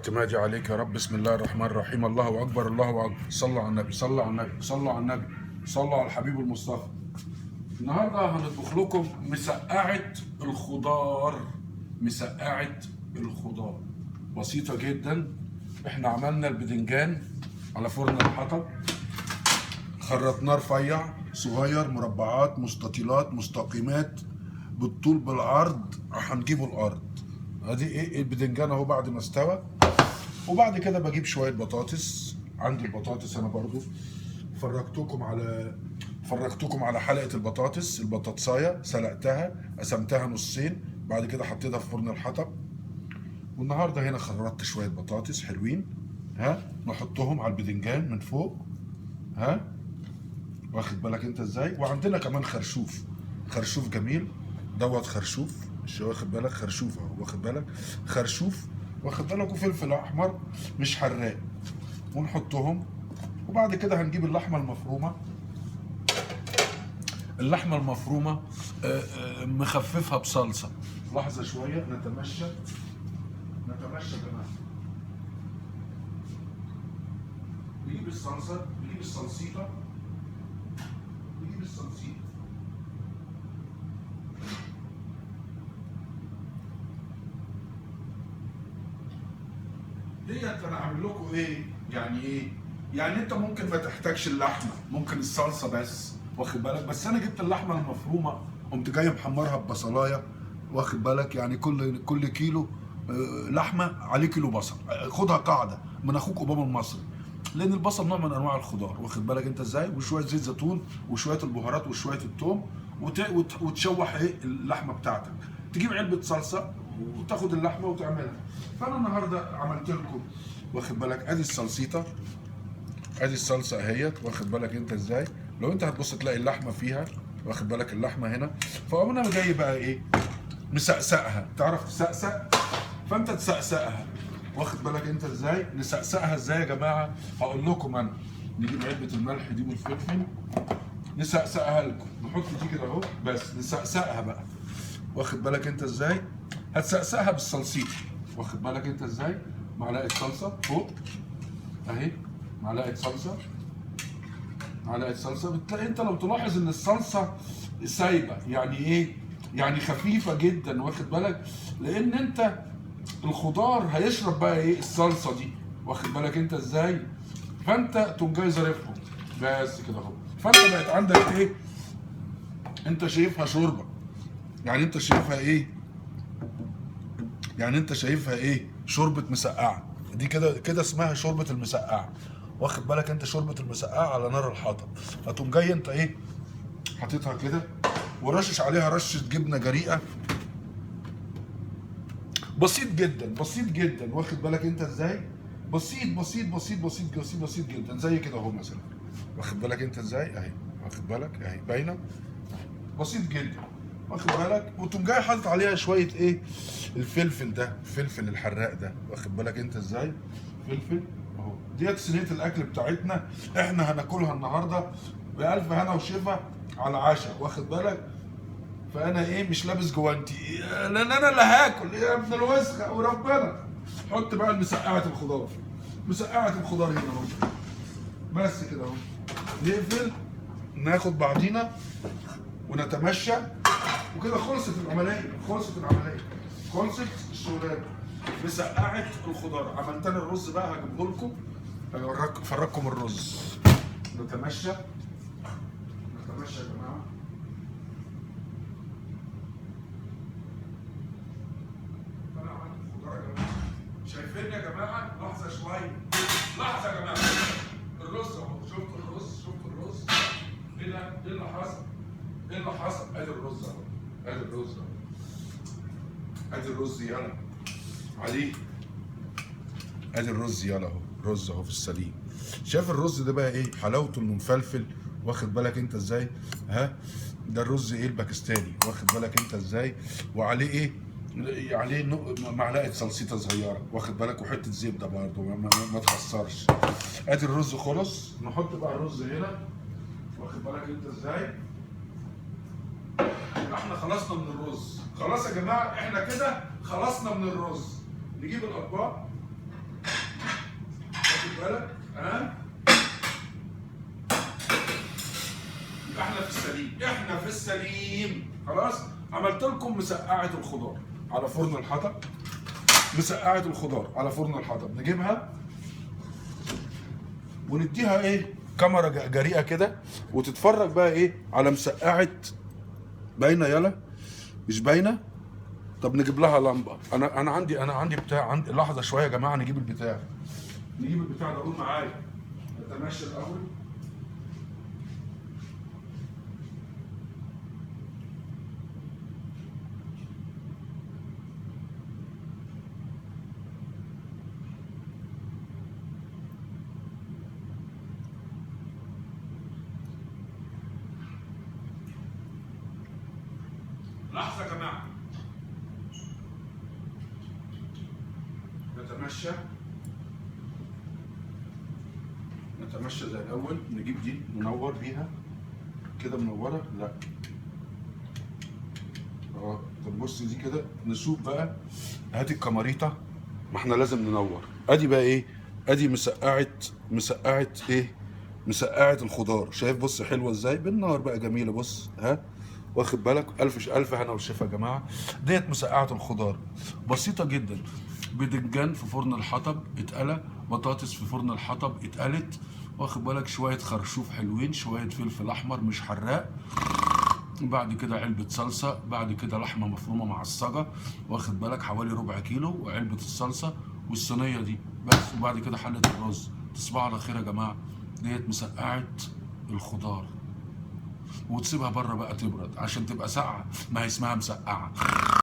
اعتمادي عليك يا رب. بسم الله الرحمن الرحيم. الله اكبر الله اكبر. صلوا على النبي صلوا على النبي صلوا على النبي صلوا على الحبيب المصطفى. النهارده هنطبخ لكم مسقعه الخضار. مسقعه الخضار بسيطه جدا. احنا عملنا البدنجان على فرن الحطب، خرطناه رفيع صغير، مربعات، مستطيلات، مستقيمات، بالطول بالعرض. هنجيبه الارض. ادي ايه البدنجان اهو بعد ما استوى. وبعد كده بجيب شويه بطاطس. عندي البطاطس انا برضو فرجتكم على حلقه البطاطس. البطاطسايه سلقتها، قسمتها نصين، بعد كده حطيتها في فرن الحطب. والنهارده هنا خرطت شويه بطاطس حلوين، نحطهم على البدنجان من فوق. واخد بالك انت ازاي؟ وعندنا كمان خرشوف، خرشوف جميل دوت. خرشوف مش واخد بالك؟ خرشوف اهو، واخد بالك؟ خرشوف واخد بالك، وفلفل احمر مش حراق، ونحطهم. وبعد كده هنجيب اللحمه المفرومه. اللحمه المفرومه مخففها بصلصه. لحظه شويه نتمشى يا جماعه. نجيب الصلصه، نجيب الصلصيطه، نجيب الصلصيطه. ديت انا عامل لكم ايه؟ يعني ايه؟ يعني انت ممكن ما تحتاجش اللحمه، ممكن الصلصه بس، واخد بالك؟ بس انا جبت اللحمه المفرومه، قمت جاي محمرها ببصلايه، واخد بالك؟ يعني كل كيلو لحمه عليه كيلو بصل. خدها قاعده من اخوك اوباما المصري، لان البصل نوع من انواع الخضار، واخد بالك انت ازاي؟ وشويه زيت زيتون وشويه البهارات وشويه الثوم، وتشوح ايه اللحمه بتاعتك. تجيب علبه صلصه وتاخد اللحمه وتعملها. فانا النهارده عملت لكم، واخد بالك؟ ادي الصلصيطه، ادي الصلصه اهيت، واخد بالك انت ازاي؟ لو انت هتبص تلاقي اللحمه فيها، واخد بالك؟ اللحمه هنا. فاقوم انا جاي بقى ايه؟ مسقسقها. تعرف تسقسق؟ فانت تسقسقها، واخد بالك انت ازاي؟ نسقسقها ازاي يا جماعه؟ هقول لكم انا. نجيب علبه الملح دي والفلفل، نسقسقها لكم، نحط دي كده اهو بس، نسقسقها بقى، واخد بالك انت ازاي؟ هتسقسقها بالصلصيط، واخد بالك انت ازاي؟ معلقه صلصه فوق اهي، معلقه صلصه، معلقه صلصه. بتلاقي انت لو تلاحظ ان الصلصه سايبه، يعني ايه؟ يعني خفيفه جدا، واخد بالك؟ لان انت الخضار هيشرب بقى ايه؟ الصلصه دي، واخد بالك انت ازاي؟ فانت تقوم جاي ظارفهم بس كده اهو. فانت بقت عندك ايه؟ انت شايفها شوربه، يعني انت شايفها ايه؟ يعني انت شايفها ايه؟ شوربه مسقعه. دي كده كده اسمها شوربه المسقعه، واخد بالك انت؟ شوربه المسقعه على نار الحطب. هتقوم جاي انت ايه؟ حاططها كده، ورشش عليها رشه جبنه جريئه، بسيط جدا بسيط جدا، واخد بالك انت ازاي؟ بسيط بسيط بسيط بسيط بسيط بسيط جدا، زي كده اهو مثلا، واخد بالك انت ازاي؟ اهي، واخد بالك؟ اهي باينه، بسيط جدا، واخد بالك؟ وتقوم جاي حاطط عليها شويه ايه؟ الفلفل ده، الفلفل الحراق ده، واخد بالك انت ازاي؟ فلفل اهو. ديت صينيه الاكل بتاعتنا، احنا هناكلها النهارده بألف هنا وشفا على العشاء، واخد بالك؟ فانا ايه؟ مش لابس جوانتي لان انا اللي هاكل يا ابن الوسخه وربنا. حط بقى مسقعه الخضار، مسقعه الخضار هنا اهو، بس كده اهو. نقفل، ناخد بعضينا ونتمشى، وكده خلصت العمليه، خلصت العمليه، خلصت الشغلانه. مسقعه الخضار. عملت انا الرز بقى، هجيبه لكم افرجكم الرز. نتمشى، نتمشى يا جماعه. انا عملت الخضار يا جماعه، شايفين يا جماعه؟ لحظه شويه، لحظه يا جماعه. الرز اهو، شفتوا الرز؟ شفتوا الرز؟ ايه ده؟ ايه اللي حصل؟ ايه اللي حصل؟ ادي الرز اهو، ادي الرز اهو، ادي الرز يلا عليه، ادي الرز يلا اهو، رز اهو في السليم. شايف الرز ده بقى ايه حلاوته؟ انه مفلفل، واخد بالك انت ازاي؟ ده الرز ايه؟ الباكستاني، واخد بالك انت ازاي؟ وعليه ايه؟ عليه معلقه صلصيطه صغيره، واخد بالك؟ وحته زبده برضه ما تخسرش. ادي الرز خلص. نحط بقى الرز هنا، واخد بالك انت ازاي؟ يبقى احنا خلصنا من الرز. خلاص يا جماعه، احنا كده خلصنا من الرز. نجيب الاطباق، بالك؟ ها؟ يبقى احنا في السليم، احنا في السليم. خلاص؟ عملت لكم مسقعه الخضار على فرن الحطب. مسقعه الخضار على فرن الحطب، نجيبها ونديها ايه؟ كاميرا جريئه كده، وتتفرج بقى ايه على مسقعه. باينه يلا؟ مش باينه؟ طب نجيب لها لمبه. انا عندي بتاع، عندي لحظه شويه يا جماعه، نجيب البتاع ده. قول معايا، نتمشى الاول. لحظه يا جماعه، نتمشى زي الاول. نجيب دي ننور بيها كده، منوره. لا طب بص دي كده، نسوق بقى. هات الكماريطه، ما احنا لازم ننور. ادي بقى ايه؟ ادي مسقعه ايه؟ مسقعه الخضار. شايف بص حلوه ازاي بالنار بقى، جميله. بص ها، واخد بالك؟ الف هنا والشفا يا جماعه. ديت مسقعه الخضار، بسيطه جدا. بدنجان في فرن الحطب اتقلى، بطاطس في فرن الحطب اتقلت، واخد بالك؟ شويه خرشوف حلوين، شويه فلفل احمر مش حراق، بعد كده علبة صلصة، بعد كده لحمة مفرومة معصجة، واخد بالك؟ حوالي ربع كيلو، وعلبة الصلصة والصينية دي بس، وبعد كده حلة الرز. تصبحوا على خير يا جماعة. ديت مسقعة الخضار، وتسيبها بره بقى تبرد عشان تبقى ساقعة، ما هي اسمها مسقعة.